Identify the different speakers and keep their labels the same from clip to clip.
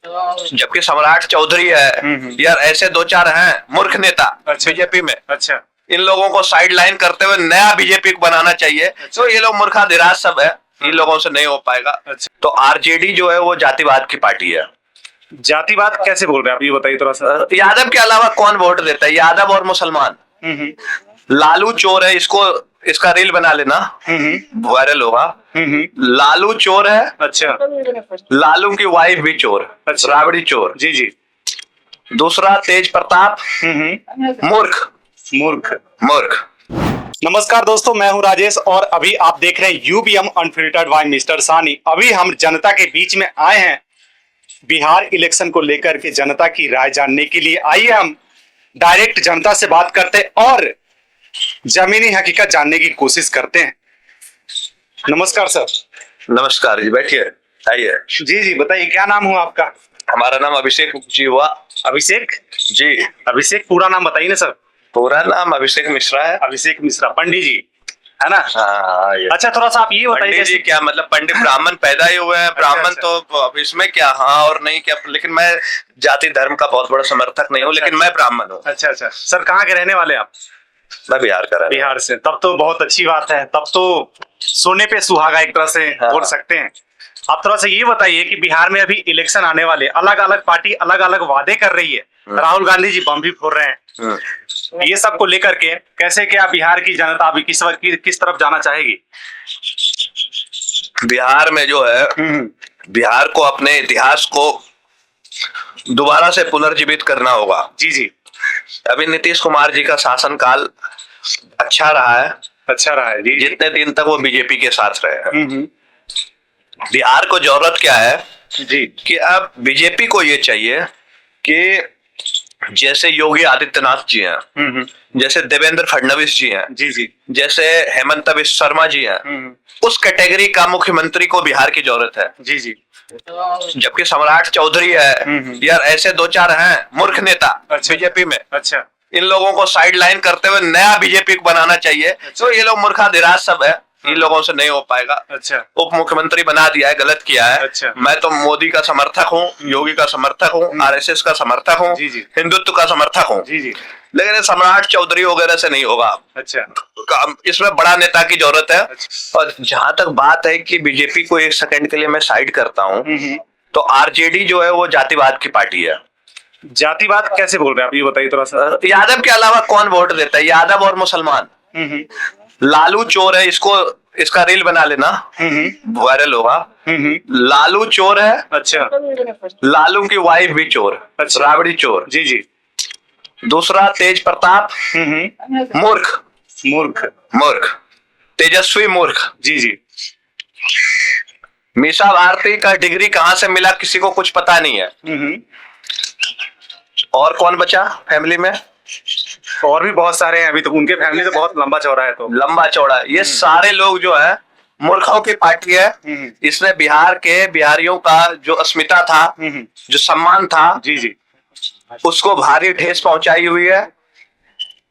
Speaker 1: जबकि सम्राट चौधरी है यार, ऐसे दो चार हैं मूर्ख नेता बीजेपी में।
Speaker 2: अच्छा,
Speaker 1: इन लोगों को साइड लाइन करते हुए नया बीजेपी को बनाना चाहिए। तो ये लोग मूर्खाधिराज सब है, इन लोगों से नहीं हो पाएगा। तो आरजेडी जो है वो जातिवाद की पार्टी है।
Speaker 2: जातिवाद कैसे बोल रहे हैं आप, ये बताइए थोड़ा सा।
Speaker 1: यादव के अलावा कौन वोट देता है? यादव और मुसलमान। लालू चोर है, इसका रील बना लेना, वायरल होगा। लालू चोर है।
Speaker 2: अच्छा,
Speaker 1: लालू की वाइफ भी चोर, राबड़ी चोर।
Speaker 2: जी जी।
Speaker 1: दूसरा तेज प्रताप मूर्ख
Speaker 2: मूर्ख।
Speaker 1: मूर्ख।
Speaker 2: नमस्कार दोस्तों, मैं हूं राजेश और अभी आप देख रहे हैं यूबीएम अनफिल्टर्ड बाय मिस्टर सानी। अभी हम जनता के बीच में आए हैं बिहार इलेक्शन को लेकर के जनता की राय जानने के लिए। आइए हम डायरेक्ट जनता से बात करते हैं और जमीनी हकीकत जानने की कोशिश करते हैं। नमस्कार सर।
Speaker 1: नमस्कार जी, बैठिए, आइए।
Speaker 2: जी जी, बताइए क्या नाम हुआ आपका?
Speaker 1: हमारा नाम अभिषेक जी हुआ।
Speaker 2: अभिषेक
Speaker 1: जी।
Speaker 2: अभिषेक पूरा नाम बताइए ना सर।
Speaker 1: पूरा नाम अभिषेक मिश्रा है।
Speaker 2: अभिषेक मिश्रा, पंडित जी है ना?
Speaker 1: हाँ।
Speaker 2: अच्छा, थोड़ा सा आप ये बताइए।
Speaker 1: पंडित जी क्या मतलब? पंडित ब्राह्मण पैदा ही हुए हैं, ब्राह्मण। तो अब इसमें क्या हाँ और नहीं क्या? लेकिन मैं जाति धर्म का बहुत बड़ा समर्थक नहीं हूँ, लेकिन मैं ब्राह्मण हूँ।
Speaker 2: अच्छा अच्छा सर, कहाँ के रहने वाले आप?
Speaker 1: मैं बिहार का रहने।
Speaker 2: बिहार से, तब तो बहुत अच्छी बात है। तब तो सोने पे सुहागा एक तरह से बोल सकते हैं। आप थोड़ा सा ये बताइए कि बिहार में अभी इलेक्शन आने वाले, अलग अलग पार्टी अलग अलग वादे कर रही है। राहुल गांधी जी बम भी फोड़ रहे हैं। ये सब को लेकर के कैसे क्या बिहार की जनता अभी किस तरफ जाना चाहेगी?
Speaker 1: बिहार में जो है, बिहार को अपने इतिहास को दोबारा से पुनर्जीवित करना होगा।
Speaker 2: जी जी।
Speaker 1: अभी नीतीश कुमार जी का शासनकाल अच्छा रहा है।
Speaker 2: अच्छा रहा है जी।
Speaker 1: जितने दिन तक वो बीजेपी के साथ रहे हैं। बिहार को जरूरत क्या है
Speaker 2: जी
Speaker 1: कि अब बीजेपी को ये चाहिए कि जैसे योगी आदित्यनाथ जी हैं, जैसे देवेंद्र फडणवीस जी हैं, जी जी, जैसे हेमंत बिस्वा शर्मा जी हैं, उस कैटेगरी का मुख्यमंत्री को बिहार की जरूरत है।
Speaker 2: जी जी।
Speaker 1: जबकि सम्राट चौधरी है यार, ऐसे दो चार हैं मूर्ख नेता बीजेपी में।
Speaker 2: अच्छा,
Speaker 1: इन लोगों को साइड लाइन करते हुए नया बीजेपी को बनाना चाहिए। तो ये लोग मूर्खाधिराज सब है, इन लोगों से नहीं हो पाएगा।
Speaker 2: अच्छा,
Speaker 1: उप मुख्यमंत्री बना दिया है, गलत किया है।
Speaker 2: अच्छा,
Speaker 1: मैं तो मोदी का समर्थक हूँ, योगी का समर्थक हूँ, आरएसएस का समर्थक हूँ, हिंदुत्व का समर्थक हूँ, लेकिन सम्राट चौधरी वगैरह से नहीं होगा।
Speaker 2: अच्छा,
Speaker 1: इसमें बड़ा नेता की जरूरत है। और जहां तक बात है कि बीजेपी को एक सेकंड के लिए मैं साइड करता हूँ, तो आरजेडी जो है वो जातिवाद की पार्टी है।
Speaker 2: जातिवाद कैसे बोल रहे हैं आप, ये बताइए थोड़ा सा।
Speaker 1: यादव के अलावा कौन वोट देता है? यादव और मुसलमान। लालू चोर है, इसका रील बना लेना, वायरल होगा। लालू चोर है।
Speaker 2: अच्छा,
Speaker 1: लालू की वाइफ भी चोर, राबड़ी चोर।
Speaker 2: जी जी।
Speaker 1: दूसरा तेज प्रताप मूर्ख
Speaker 2: मूर्ख।
Speaker 1: मूर्ख। तेजस्वी मूर्ख।
Speaker 2: जी जी।
Speaker 1: मीसा भारती का डिग्री कहां से मिला किसी को कुछ पता नहीं है। और कौन बचा फैमिली में?
Speaker 2: और भी बहुत सारे हैं, अभी तो उनके फैमिली तो बहुत लंबा चौड़ा है। तो
Speaker 1: लंबा चौड़ा ये सारे लोग जो है मूर्खों की पार्टी है। इसने बिहारियों का जो अस्मिता था, जो सम्मान था,
Speaker 2: जी जी,
Speaker 1: उसको भारी ठेस पहुंचाई हुई है।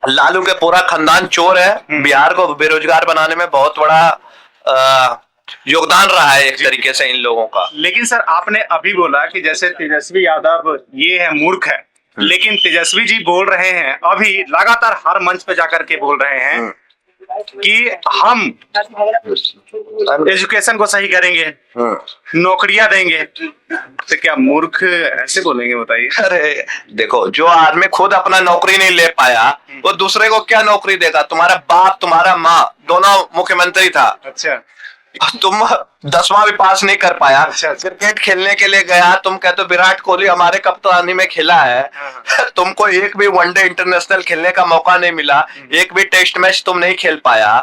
Speaker 1: लालू के पूरा खानदान चोर है। बिहार को बेरोजगार बनाने में बहुत बड़ा योगदान रहा है एक तरीके से इन लोगों का।
Speaker 2: लेकिन सर आपने अभी बोला कि जैसे तेजस्वी यादव ये है मूर्ख है, लेकिन तेजस्वी जी बोल रहे हैं अभी लगातार हर मंच पे जाकर के बोल रहे हैं कि हम एजुकेशन को सही करेंगे, नौकरियां देंगे। तो क्या मूर्ख ऐसे बोलेंगे बताइए?
Speaker 1: अरे देखो, जो आदमी खुद अपना नौकरी नहीं ले पाया वो दूसरे को क्या नौकरी देगा? तुम्हारा बाप तुम्हारा माँ दोनों मुख्यमंत्री था।
Speaker 2: अच्छा,
Speaker 1: तुम 10वां भी पास नहीं कर पाया। क्रिकेट खेलने के लिए गया, तुम कहते हो विराट कोहली हमारे कप्तानी में खेला है। तुमको एक भी वनडे इंटरनेशनल खेलने का मौका नहीं मिला, एक भी टेस्ट मैच तुम नहीं खेल पाया।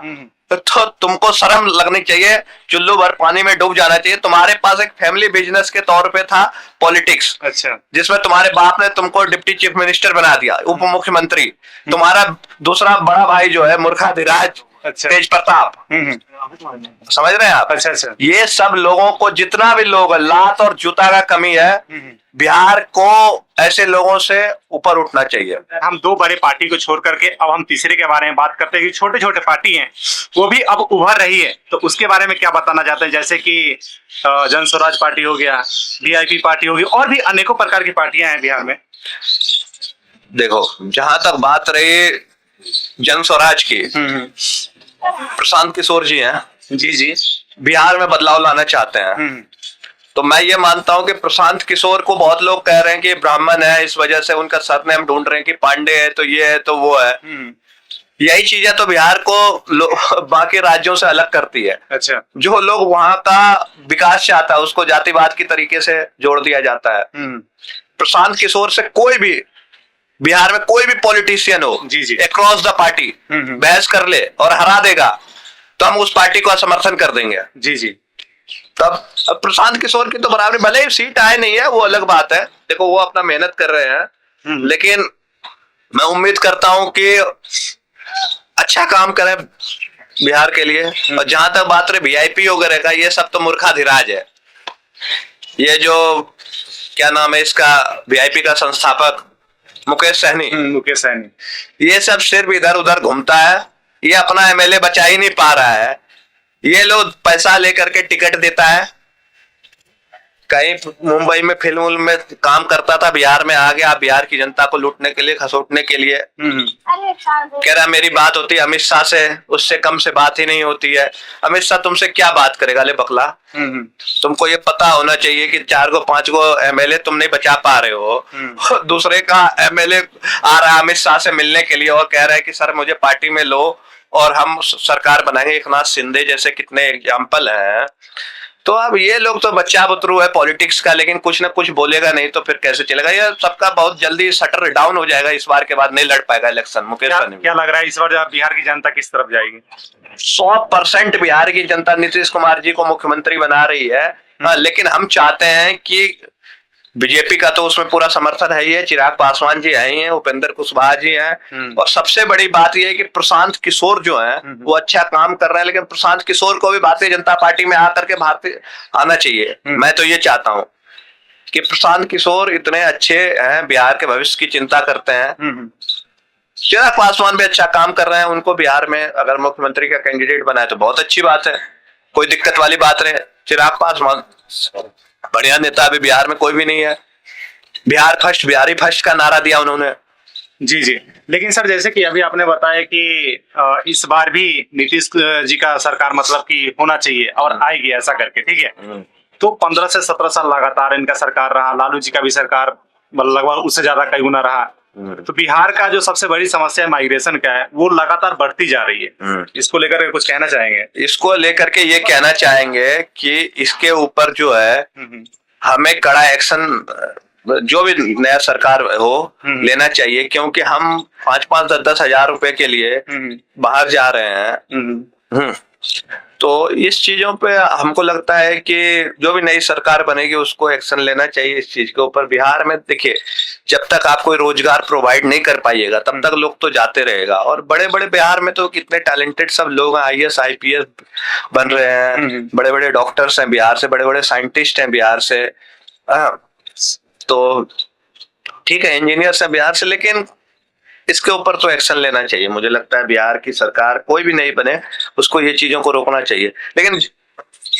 Speaker 1: तो तुमको शर्म लगनी चाहिए, चुल्लू भर पानी में डूब जाना चाहिए। तुम्हारे पास एक फैमिली बिजनेस के तौर पे था पॉलिटिक्स।
Speaker 2: अच्छा,
Speaker 1: जिसमें तुम्हारे बाप ने तुमको डिप्टी चीफ मिनिस्टर बना दिया, उप मुख्यमंत्री। तुम्हारा दूसरा बड़ा भाई जो है मूर्खाधिराज
Speaker 2: अच्छा।
Speaker 1: तेज प्रताप, समझ रहे हैं आप?
Speaker 2: अच्छा अच्छा।
Speaker 1: ये सब लोगों को, जितना भी लोग लात और जूता का कमी है, बिहार को ऐसे लोगों से ऊपर उठना चाहिए।
Speaker 2: हम दो बड़े पार्टी को छोड़ करके अब हम तीसरे के बारे में बात करते हैं कि छोटे छोटे पार्टी हैं वो भी अब उभर रही है, तो उसके बारे में क्या बताना चाहते हैं? जैसे कि जन स्वराज पार्टी हो गया, वीआईपी पार्टी होगी, और भी अनेकों प्रकार की पार्टियां हैं बिहार में।
Speaker 1: देखो, जहां तक बात रही जन स्वराज की, प्रशांत किशोर जी हैं,
Speaker 2: जी जी,
Speaker 1: बिहार में बदलाव लाना चाहते हैं। तो मैं ये मानता हूं कि प्रशांत किशोर को बहुत लोग कह रहे हैं कि ब्राह्मण है, इस वजह से उनका सरनेम ढूंढ रहे हैं कि पांडे है, तो ये है तो वो है। यही चीजें तो बिहार को बाकी राज्यों से अलग करती है।
Speaker 2: अच्छा।
Speaker 1: जो लोग वहां का विकास चाहता है उसको जातिवाद की तरीके से जोड़ दिया जाता है। प्रशांत किशोर से कोई भी बिहार में कोई भी पॉलिटिशियन हो,
Speaker 2: जी जी,
Speaker 1: अक्रॉस द पार्टी बहस कर ले और हरा देगा तो हम उस पार्टी को समर्थन कर देंगे।
Speaker 2: जी जी।
Speaker 1: तब अब प्रशांत किशोर की तो बराबरी, भले ही सीट आए नहीं है वो अलग बात है, देखो वो अपना मेहनत कर रहे हैं, लेकिन मैं उम्मीद करता हूं कि अच्छा काम करें बिहार के लिए। और जहां तक बात रही वीआईपी वगैरह का, ये सब तो मूर्खाधिराज है। ये जो क्या नाम है इसका, वीआईपी का संस्थापक मुकेश सहनी, ये सब सिर्फ इधर उधर घूमता है, ये अपना एमएलए बचा ही नहीं पा रहा है। ये लोग पैसा लेकर के टिकट देता है, कहीं मुंबई में फिल्म में काम करता था, बिहार में आ गया बिहार की जनता को लूटने के लिए, खसोटने के लिए। कह रहा मेरी बात होती है अमित शाह से, उससे कम से बात ही नहीं होती है। अमित शाह तुमसे क्या बात करेगा ले बकला? तुमको ये पता होना चाहिए कि 4 को 5 को एमएलए तुम नहीं बचा पा रहे हो। दूसरे का एमएलए आ रहा है अमित शाह से मिलने के लिए और कह रहा है कि सर मुझे पार्टी में लो और हम सरकार बनाएंगे। एकनाथ शिंदे जैसे कितने एग्जाम्पल हैं। तो अब ये लोग तो बच्चा बुतरू है पॉलिटिक्स का, लेकिन कुछ ना कुछ बोलेगा नहीं तो फिर कैसे चलेगा? ये सबका बहुत जल्दी शटर डाउन हो जाएगा, इस बार के बाद नहीं लड़ पाएगा इलेक्शन। मुकेश
Speaker 2: क्या लग रहा है इस बार बिहार की जनता किस तरफ जाएगी?
Speaker 1: 100% बिहार की जनता नीतीश कुमार जी को मुख्यमंत्री बना रही है। लेकिन हम चाहते हैं कि बीजेपी का तो उसमें पूरा समर्थन है ही है, चिराग पासवान जी है ही हैं, उपेंद्र कुशवाहा जी हैं, और सबसे बड़ी बात यह है कि प्रशांत किशोर जो है वो अच्छा काम कर रहे हैं, लेकिन प्रशांत किशोर को भी भारतीय जनता पार्टी में आकर के भारतीय आना चाहिए। मैं तो ये चाहता हूं कि प्रशांत किशोर इतने अच्छे हैं, बिहार के भविष्य की चिंता करते हैं। चिराग पासवान भी अच्छा काम कर रहे हैं, उनको बिहार में अगर मुख्यमंत्री का कैंडिडेट बनाए तो बहुत अच्छी बात है, कोई दिक्कत वाली बात नहीं। चिराग पासवान बढ़िया नेता, अभी बिहार में कोई भी नहीं है। बिहार फर्स्ट, बिहारी फर्स्ट का नारा दिया उन्होंने।
Speaker 2: जी जी। लेकिन सर जैसे कि अभी आपने बताया कि इस बार भी नीतीश जी का सरकार मतलब कि होना चाहिए और आएगी ऐसा करके, ठीक है। तो 15 से 17 साल लगातार इनका सरकार रहा, लालू जी का भी सरकार लगभग उससे ज्यादा कई गुना रहा। तो बिहार का जो सबसे बड़ी समस्या माइग्रेशन का है वो लगातार बढ़ती जा रही है, इसको लेकर कुछ कहना चाहेंगे?
Speaker 1: इसको लेकर के ये कहना चाहेंगे कि इसके ऊपर जो है हमें कड़ा एक्शन, जो भी नया सरकार हो लेना चाहिए, क्योंकि हम 5-5, 10-10 हजार रुपए के लिए बाहर जा रहे हैं। तो इस चीजों पे हमको लगता है कि जो भी नई सरकार बनेगी उसको एक्शन लेना चाहिए इस चीज के ऊपर। बिहार में देखिए, जब तक आप कोई रोजगार प्रोवाइड नहीं कर पाइएगा तब तक लोग तो जाते रहेगा। और बड़े बड़े बिहार में तो कितने टैलेंटेड सब लोग हैं, IAS IPS बन रहे हैं, बड़े बड़े डॉक्टर्स हैं बिहार से, बड़े बड़े साइंटिस्ट हैं बिहार से, तो ठीक है इंजीनियर्स हैं बिहार से, लेकिन इसके ऊपर तो एक्शन लेना चाहिए। मुझे लगता है बिहार की सरकार कोई भी नहीं बने उसको ये चीजों को रोकना चाहिए, लेकिन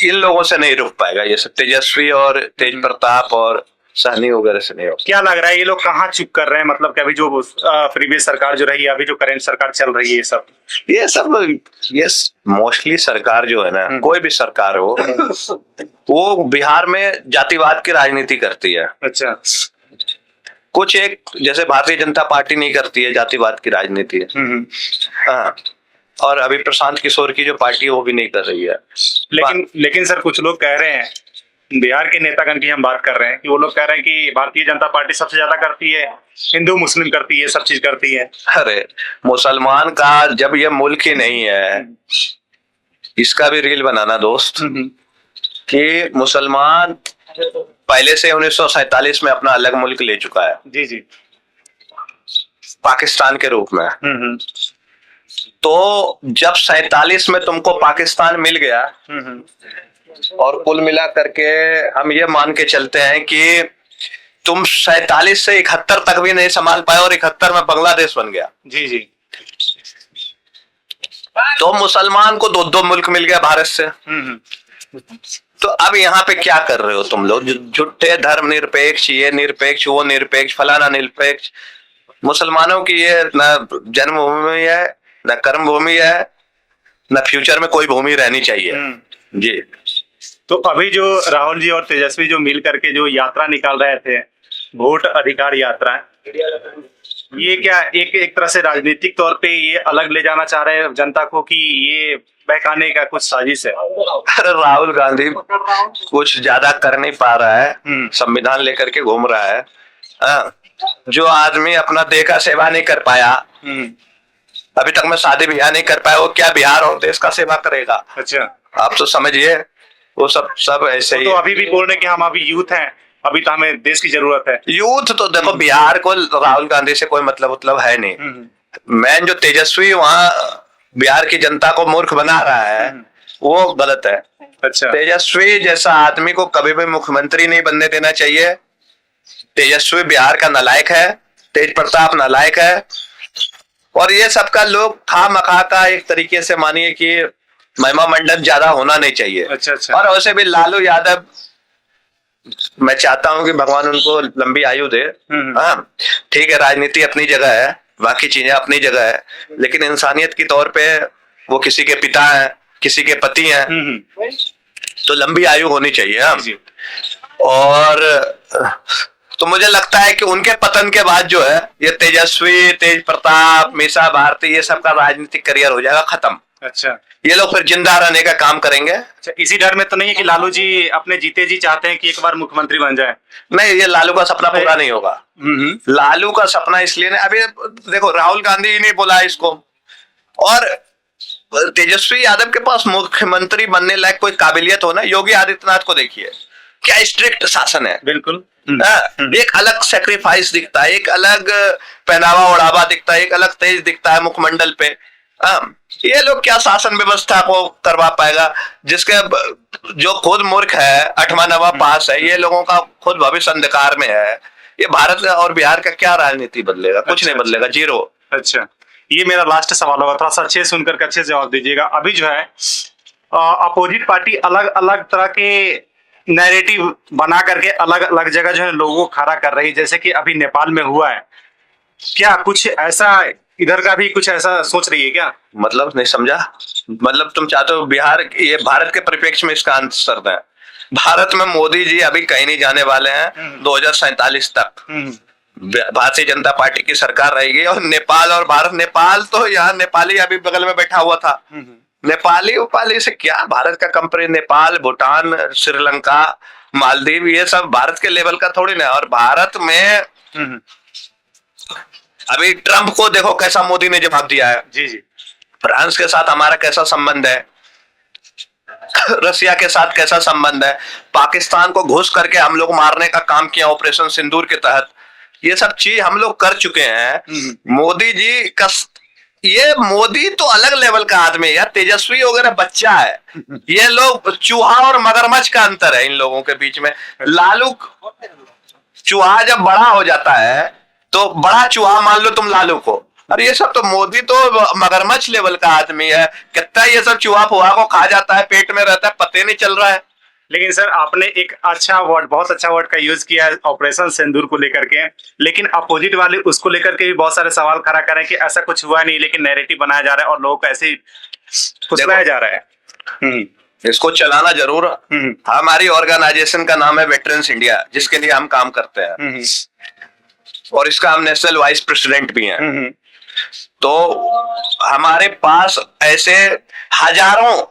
Speaker 1: इन लोगों से नहीं रुक पाएगा। ये सब तेजस्वी और तेज प्रताप और सहनी वगैरह से नहीं होगा।
Speaker 2: क्या लग रहा है ये लोग कहाँ चुप कर रहे हैं? मतलब कि अभी जो प्रीवियस सरकार जो रही है, अभी जो करंट सरकार चल रही है,
Speaker 1: ये मोस्टली सरकार जो है ना, कोई भी सरकार हो वो बिहार में जातिवाद की राजनीति करती है।
Speaker 2: अच्छा।
Speaker 1: कुछ एक जैसे भारतीय जनता पार्टी नहीं करती है, जातिवाद की राजनीति है। हाँ, और अभी प्रशांत किशोर की जो पार्टी है वो भी नहीं कर रही है।
Speaker 2: लेकिन सर कुछ लोग कह रहे हैं, बिहार के नेतागण की हम बात कर रहे हैं, कि वो लोग कह रहे हैं कि भारतीय जनता पार्टी सबसे ज्यादा करती है, हिंदू मुस्लिम करती है, सब चीज करती है।
Speaker 1: अरे मुसलमान का जब ये मुल्क ही नहीं है, इसका भी रील बनाना दोस्त, कि मुसलमान पहले से 1947 में अपना अलग मुल्क ले चुका है।
Speaker 2: जी जी।
Speaker 1: पाकिस्तान के रूप में। तो जब 47 में तुमको पाकिस्तान मिल गया, और कुल मिला करके हम ये मान के चलते हैं कि तुम 47 से 71 तक भी नहीं संभाल पाए और 71 में बांग्लादेश बन गया।
Speaker 2: जी जी।
Speaker 1: तो मुसलमान को 2 मुल्क मिल गया भारत से। तो अब यहाँ पे क्या कर रहे हो तुम लोग? झूठे धर्म निरपेक्ष, ये निरपेक्ष, वो निरपेक्ष, फलाना निरपेक्ष। मुसलमानों की ये न जन्मभूमि है, न कर्म भूमि है, न फ्यूचर में कोई भूमि रहनी चाहिए। जी।
Speaker 2: तो अभी जो राहुल जी और तेजस्वी जो मिल करके जो यात्रा निकाल रहे थे, वोट अधिकार यात्रा, ये क्या एक तरह से राजनीतिक तौर पे ये अलग ले जाना चाह रहे हैं जनता को कि ये बहकाने का कुछ साजिश है?
Speaker 1: अरे राहुल गांधी कुछ ज्यादा कर नहीं पा रहा है, संविधान लेकर के घूम रहा है। जो आदमी अपना देश का सेवा नहीं कर पाया, अभी तक में शादी ब्याह नहीं कर पाया, वो क्या बिहार और देश का सेवा करेगा?
Speaker 2: अच्छा,
Speaker 1: आप तो समझिए, वो सब ऐसे ही।
Speaker 2: तो अभी भी बोल रहे कि हम अभी यूथ हैं, अभी तो हमें देश की जरूरत है।
Speaker 1: यूथ तो देखो, बिहार को राहुल गांधी से कोई मतलब है नहीं। मैन जो तेजस्वी वहाँ बिहार की जनता को मूर्ख बना रहा है, वो गलत है।
Speaker 2: अच्छा।
Speaker 1: तेजस्वी जैसा आदमी को कभी भी मुख्यमंत्री नहीं बनने देना चाहिए। तेजस्वी बिहार का नालायक है, तेज प्रताप नालायक है, और ये सबका लोग खामखा का एक तरीके से मानिए कि महिमा मंडन ज्यादा होना नहीं चाहिए।
Speaker 2: अच्छा अच्छा।
Speaker 1: और वैसे भी लालू यादव, मैं चाहता हूं कि भगवान उनको लंबी आयु दे। हाँ ठीक है, राजनीति अपनी जगह है, बाकी चीजें अपनी जगह है, लेकिन इंसानियत की तौर पे वो किसी के पिता हैं, किसी के पति हैं, तो लंबी आयु होनी चाहिए। हाँ। और तो मुझे लगता है कि उनके पतन के बाद जो है ये तेजस्वी, तेज प्रताप, मीसा भारती, ये सब का राजनीतिक करियर हो जाएगा खत्म।
Speaker 2: अच्छा,
Speaker 1: ये लोग फिर जिंदा रहने का काम करेंगे।
Speaker 2: अच्छा, इसी डर में तो नहीं है कि लालू जी अपने जीते जी चाहते हैं कि एक बार मुख्यमंत्री बन जाए?
Speaker 1: नहीं, ये लालू का सपना पूरा नहीं होगा। लालू का सपना इसलिए नहीं, अभी देखो राहुल गांधी ही नहीं बोला इसको, और तेजस्वी यादव के पास मुख्यमंत्री बनने लायक कोई काबिलियत हो ना। योगी आदित्यनाथ को देखिए, क्या स्ट्रिक्ट शासन है।
Speaker 2: बिल्कुल।
Speaker 1: एक अलग सेक्रीफाइस दिखता है, एक अलग पहनावा ओढ़ावा दिखता है, एक अलग तेज दिखता है मुखमंडल पे। ये लोग क्या शासन व्यवस्था को करवा पाएगा, जिसके जो खुद मूर्ख है, 8वां 9वां पास है, ये लोगों का खुद भविष्य अंधकार में है। ये भारत और बिहार का क्या राजनीति बदलेगा? कुछ नहीं बदलेगा, जीरो।
Speaker 2: अच्छा, ये मेरा लास्ट सवाल होगा, थोड़ा सा अच्छे से सुनकर अच्छे से जवाब दीजिएगा। अभी जो है अपोजिट पार्टी अलग अलग तरह के नैरेटिव बना करके अलग अलग जगह जो है लोगों को खड़ा कर रही है, जैसे कि अभी नेपाल में हुआ है, क्या कुछ ऐसा इधर का भी कुछ ऐसा सोच रही है क्या?
Speaker 1: मतलब नहीं समझा। मतलब तुम चाहते हो बिहार, ये भारत के परिप्रेक्ष्य में इसका आंसर दें? भारत में मोदी जी अभी कहीं नहीं जाने वाले हैं। 2047 तक भारतीय जनता पार्टी की सरकार रहेगी। और नेपाल और भारत, नेपाल तो यहाँ नेपाली अभी बगल में बैठा हुआ था। नेपाली उपाली से क्या भारत का कंपनी? नेपाल, भूटान, श्रीलंका, मालदीव, ये सब भारत के लेवल का थोड़ी ना। और भारत में अभी ट्रंप को देखो कैसा मोदी ने जवाब दिया है।
Speaker 2: जी जी।
Speaker 1: फ्रांस के साथ हमारा कैसा संबंध है, रसिया के साथ कैसा संबंध है, पाकिस्तान को घुस करके हम लोग मारने का काम किया ऑपरेशन सिंदूर के तहत। ये सब चीज हम लोग कर चुके हैं। मोदी जी का, ये मोदी तो अलग लेवल का आदमी है यार। तेजस्वी वगैरह बच्चा है, ये लोग चूहा और मगरमच्छ का अंतर है इन लोगों के बीच में। लालू, चूहा जब बड़ा हो जाता है तो बड़ा चूहा मान लो तुम लालू को, और ये सब तो मोदी तो मगरमच्छ लेवल का आदमी है। कितना ये सब चूहा फुहा को खा जाता है, पेट में रहता है, पते नहीं चल रहा है।
Speaker 2: लेकिन सर आपने एक अच्छा वर्ड, बहुत अच्छा वर्ड का यूज किया है ऑपरेशन सिंदूर को लेकर के, लेकिन अपोजिट वाले उसको लेकर के भी बहुत सारे सवाल खड़ा कर रहे हैं कि ऐसा कुछ हुआ नहीं, लेकिन नैरेटिव बनाया जा रहा है और लोगों को ऐसे फुसलाया जा रहा है।
Speaker 1: इसको चलाना जरूर। हमारी ऑर्गेनाइजेशन का नाम है वेटरन्स इंडिया, जिसके लिए हम काम करते हैं, और इसका हम नेशनल वाइस प्रेसिडेंट भी हैं। तो हमारे पास ऐसे हजारों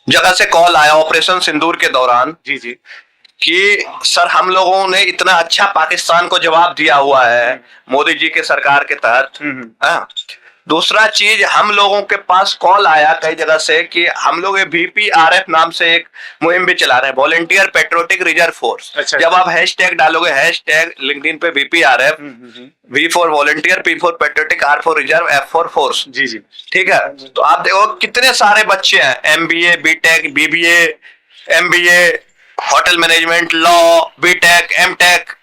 Speaker 1: जगह से कॉल आया ऑपरेशन सिंदूर के दौरान।
Speaker 2: जी जी।
Speaker 1: कि सर हम लोगों ने इतना अच्छा पाकिस्तान को जवाब दिया हुआ है मोदी जी के सरकार के तहत। दूसरा चीज, हम लोगों के पास कॉल आया कई जगह से कि हम लोग VPRF नाम से एक मुहिम भी चला रहे हैं, वॉलेंटियर पेट्रोटिक रिजर्व फोर्स।
Speaker 2: अच्छा।
Speaker 1: जब आप हैशटैग डालोगे, हैशटैग लिंक्डइन पे VPRF, V for volunteer, P for patriotic, R for reserve, F for force.
Speaker 2: जी जी।
Speaker 1: ठीक है, तो आप देखो कितने सारे बच्चे हैं, MBA, BTech, BBA, MBA, hotel management, law, BTech, MTech,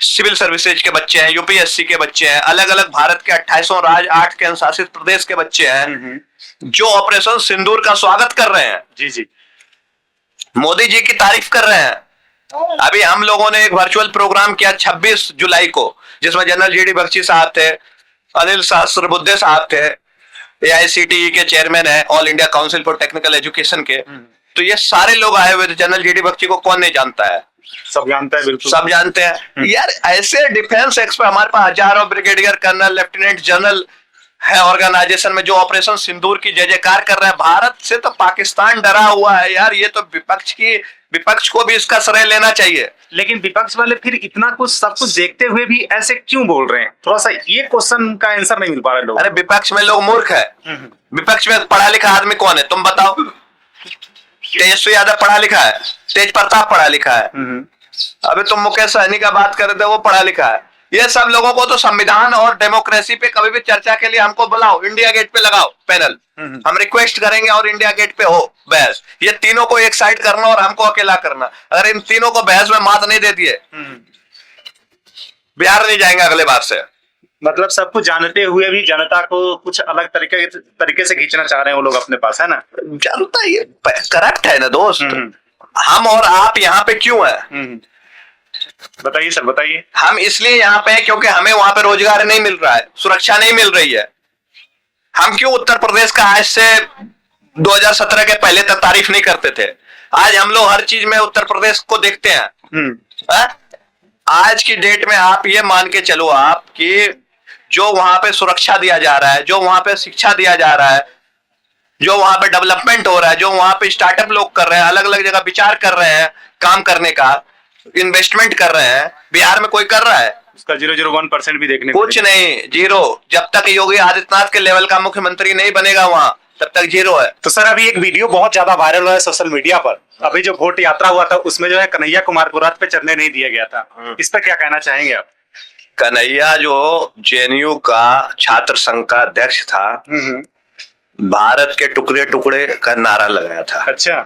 Speaker 1: civil services के बच्चे हैं, UPSC के बच्चे हैं, अलग अलग भारत के 28 राज्य, 8 केंद्र शासित प्रदेश के बच्चे हैं जो ऑपरेशन सिंदूर का स्वागत कर रहे हैं।
Speaker 2: जी जी।
Speaker 1: मोदी जी की तारीफ कर रहे हैं। अभी हम लोगों ने एक वर्चुअल प्रोग्राम किया 26 जुलाई को, जिसमें जनरल GD बख्शी साहब थे, अनिल सहस्त्रबुद्धे साहब थे, AICTE के चेयरमैन है, all India council for technical education के। तो ये सारे लोग आए हुए थे। जनरल GD बख्शी को कौन नहीं जानता है?
Speaker 2: सब जानता है, बिल्कुल
Speaker 1: सब जानते हैं। यार ऐसे डिफेंस एक्सपर्ट हमारे पास हजारों ब्रिगेडियर, कर्नल, लेफ्टिनेंट जनरल है ऑर्गेनाइजेशन में, जो ऑपरेशन सिंदूर की जय जयकार कर रहे हैं। भारत से तो पाकिस्तान डरा हुआ है यार। ये तो विपक्ष को भी इसका श्रेय लेना चाहिए।
Speaker 2: लेकिन विपक्ष वाले फिर इतना कुछ सब कुछ देखते हुए भी ऐसे क्यों बोल रहे हैं? थोड़ा सा ये क्वेश्चन का आंसर नहीं मिल पा रहा लोग।
Speaker 1: अरे विपक्ष में लोग मूर्ख है। विपक्ष में पढ़ा लिखा आदमी कौन है तुम बताओ? तेजस्वी यादव पढ़ा लिखा है, तेज प्रताप पढ़ा लिखा है, अभी तुम मुकेश सहनी का बात कर रहे थे, वो पढ़ा लिखा है। ये सब लोगों को तो संविधान और डेमोक्रेसी पे कभी भी चर्चा के लिए हमको बुलाओ, इंडिया गेट पे लगाओ पैनल, हम रिक्वेस्ट करेंगे और इंडिया गेट पे हो बहस। ये तीनों को एक साइड करना और हमको अकेला करना। अगर इन तीनों को बहस में मात नहीं दे दिए, बिहार नहीं जाएंगे अगले बार से।
Speaker 2: मतलब सब कुछ जानते हुए भी जनता को कुछ अलग तरीके से खींचना चाह रहे हैं वो लोग अपने पास, है ना?
Speaker 1: जनता ये करप्ट है ना दोस्त। हम और आप यहाँ पे क्यों है?
Speaker 2: बताइए सर, बताइए।
Speaker 1: हम इसलिए यहाँ पे हैं क्योंकि हमें वहां पे रोजगार नहीं मिल रहा है, सुरक्षा नहीं मिल रही है। हम क्यों उत्तर प्रदेश का आज से 2017 के पहले तक तारीफ नहीं करते थे? आज हम लोग हर चीज में उत्तर प्रदेश को देखते हैं। आज की डेट में आप ये मान के चलो आप कि जो वहां पे सुरक्षा दिया जा रहा है, जो वहां पे शिक्षा दिया जा रहा है, जो वहां पे डेवलपमेंट हो रहा है, जो वहां पे स्टार्टअप लोग कर रहे हैं, अलग अलग जगह विचार कर रहे हैं काम करने का, इन्वेस्टमेंट कर रहे हैं, बिहार में कोई कर रहा है?
Speaker 2: उसका 0.01% भी देखने
Speaker 1: कुछ नहीं, जीरो। जब तक योगी आदित्यनाथ के लेवल का मुख्यमंत्री नहीं बनेगा वहां, तब तक जीरो है।
Speaker 2: तो सर अभी एक वीडियो बहुत ज्यादा वायरल हुआ है सोशल मीडिया पर। अभी जो वोट यात्रा हुआ था उसमें जो है कन्हैया कुमार को रथ पे चढ़ने नहीं दिया गया था, इस पर क्या कहना चाहेंगे आप?
Speaker 1: कन्हैया जो JNU का छात्र संघ का अध्यक्ष था, भारत के टुकड़े टुकड़े का नारा लगाया था।
Speaker 2: अच्छा।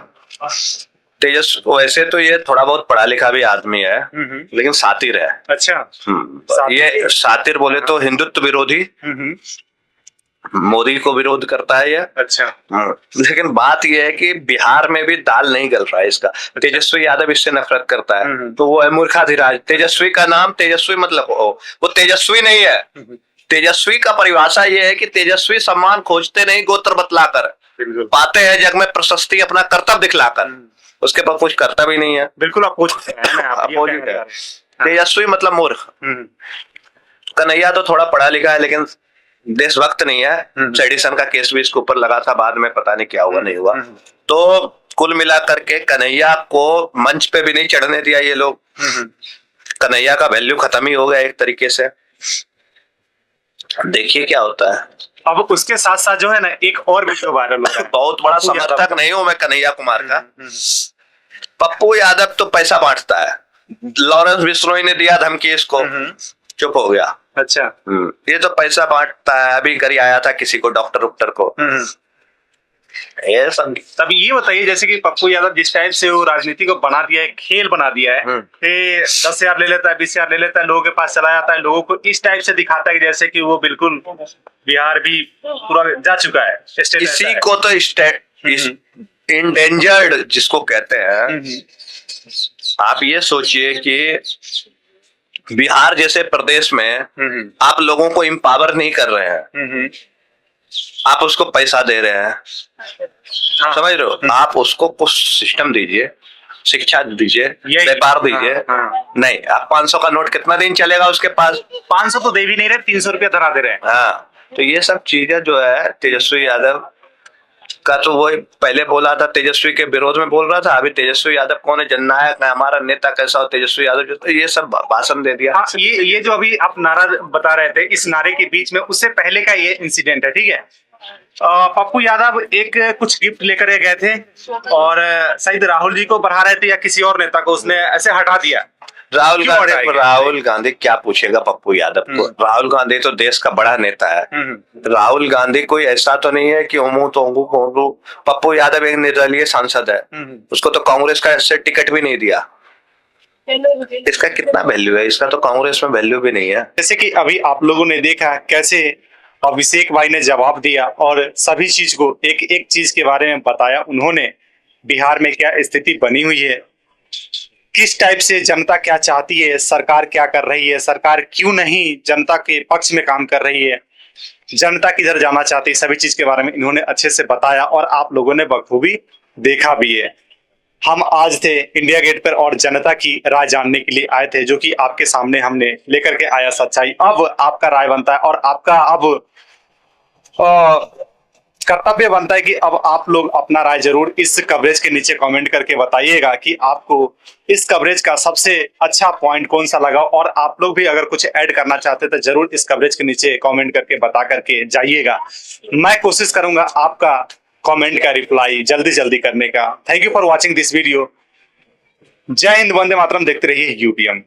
Speaker 1: तेजस्वी वैसे तो ये थोड़ा बहुत पढ़ा लिखा भी आदमी है, लेकिन सातिर है।
Speaker 2: अच्छा।
Speaker 1: ये सातिर बोले तो हिंदुत्व विरोधी, मोदी को विरोध करता है ये।
Speaker 2: अच्छा।
Speaker 1: लेकिन बात यह है कि बिहार में भी दाल नहीं गल रहा है इसका। तेजस्वी यादव इससे नफरत करता है, तो वो है मूर्खाधिराज। तेजस्वी का नाम तेजस्वी मतलब वो तेजस्वी नहीं है। तेजस्वी का परिभाषा ये है कि तेजस्वी सम्मान खोजते नहीं, गोत्र बतलाकर पाते हैं जग में प्रशस्ति अपना कर्तव्य दिखलाकर। उसके पास कुछ कर्तव्य ही नहीं है।
Speaker 2: बिल्कुल अपोजिट है।
Speaker 1: तेजस्वी मतलब मूर्ख। कन्हैया तो थोड़ा पढ़ा लिखा है लेकिन देशभक्त नहीं है। सेडिशन का केस भी इसके ऊपर लगा था, बाद में पता नहीं क्या हुआ नहीं हुआ। तो कुल मिलाकर के कन्हैया को मंच पे भी नहीं चढ़ने दिया ये लोग। कन्हैया का वैल्यू खत्म ही हो गया एक तरीके से। देखिए क्या होता है।
Speaker 2: अब उसके साथ साथ जो है ना एक और वीडियो वायरल हुआ है।
Speaker 1: बहुत बड़ा समर्थक नहीं हूं मैं कन्हैया कुमार का। पप्पू यादव तो पैसा बांटता है। लॉरेंस बिश्नोई ने दिया धमकी इसको, चुप हो गया।
Speaker 2: अच्छा।
Speaker 1: ये तो पैसा बांटता है। अभी करी आया था किसी को, डॉक्टर को। ये सब।
Speaker 2: तभी ये बताइए, जैसे कि पप्पू यादव जिस टाइप से वो राजनीति को बना दिया है, खेल बना दिया है, 10,000 ले लेता है, 20,000 ले लेता है, लोगों के पास चला जाता है, लोगों को इस टाइप से दिखाता है जैसे कि वो बिल्कुल बिहार भी पूरा जा चुका है।
Speaker 1: इसी को तो इंडेंजर्ड जिसको कहते हैं। आप ये सोचिए कि बिहार जैसे प्रदेश में आप लोगों को एम्पावर नहीं कर रहे हैं, आप उसको पैसा दे रहे हैं। समझ रहे हो? आप उसको कुछ सिस्टम दीजिए, शिक्षा दीजिए, व्यापार दीजिए। नहीं, आप 500 का नोट कितना दिन चलेगा उसके पास?
Speaker 2: 500 तो दे भी नहीं रहे, 300 रुपया धरा दे रहे हैं।
Speaker 1: हाँ, तो ये सब चीजें जो है तेजस्वी यादव का तो वो पहले बोला था, तेजस्वी के विरोध में बोल रहा था। अभी तेजस्वी यादव कौन है, जननायक है, हमारा नेता कैसा हो तेजस्वी यादव, तो ये सब भाषण दे दिया।
Speaker 2: हाँ, ये जो अभी आप नारा बता रहे थे, इस नारे के बीच में उससे पहले का ये इंसिडेंट है, ठीक है। पप्पू यादव एक कुछ गिफ्ट लेकर गए थे और शायद राहुल जी को बढ़ा रहे थे या किसी और नेता को, उसने ऐसे हटा दिया।
Speaker 1: राहुल गांधी क्या पूछेगा पप्पू यादव को? राहुल गांधी तो देश का बड़ा नेता है। राहुल गांधी कोई ऐसा तो नहीं है कि ओमू तो ओमू। पप्पू यादव एक निर्दलीय सांसद है, उसको तो कांग्रेस का ऐसे टिकट भी नहीं दिया। इसका कितना वैल्यू है? इसका तो कांग्रेस में वैल्यू भी नहीं है।
Speaker 2: जैसे कि अभी आप लोगों ने देखा कैसे अभिषेक भाई ने जवाब दिया और सभी चीज को एक एक चीज के बारे में बताया उन्होंने। बिहार में क्या स्थिति बनी हुई है, किस टाइप से जनता क्या चाहती है, सरकार क्या कर रही है, सरकार क्यों नहीं जनता के पक्ष में काम कर रही है, जनता किधर जाना चाहती है, सभी चीज के बारे में इन्होंने अच्छे से बताया और आप लोगों ने बखूबी देखा भी है। हम आज थे इंडिया गेट पर और जनता की राय जानने के लिए आए थे, जो कि आपके सामने हमने लेकर के आया सच्चाई। अब आपका राय बनता है और आपका अब कर्तव्य बनता है कि अब आप लोग अपना राय जरूर इस कवरेज के नीचे कमेंट करके बताइएगा कि आपको इस कवरेज का सबसे अच्छा पॉइंट कौन सा लगा। और आप लोग भी अगर कुछ ऐड करना चाहते तो जरूर इस कवरेज के नीचे कमेंट करके बता करके जाइएगा। मैं कोशिश करूंगा आपका कमेंट का रिप्लाई जल्दी करने का। Thank you for watching this video. जय हिंद, वंदे मातरम। देखते रहिए यूपीएम।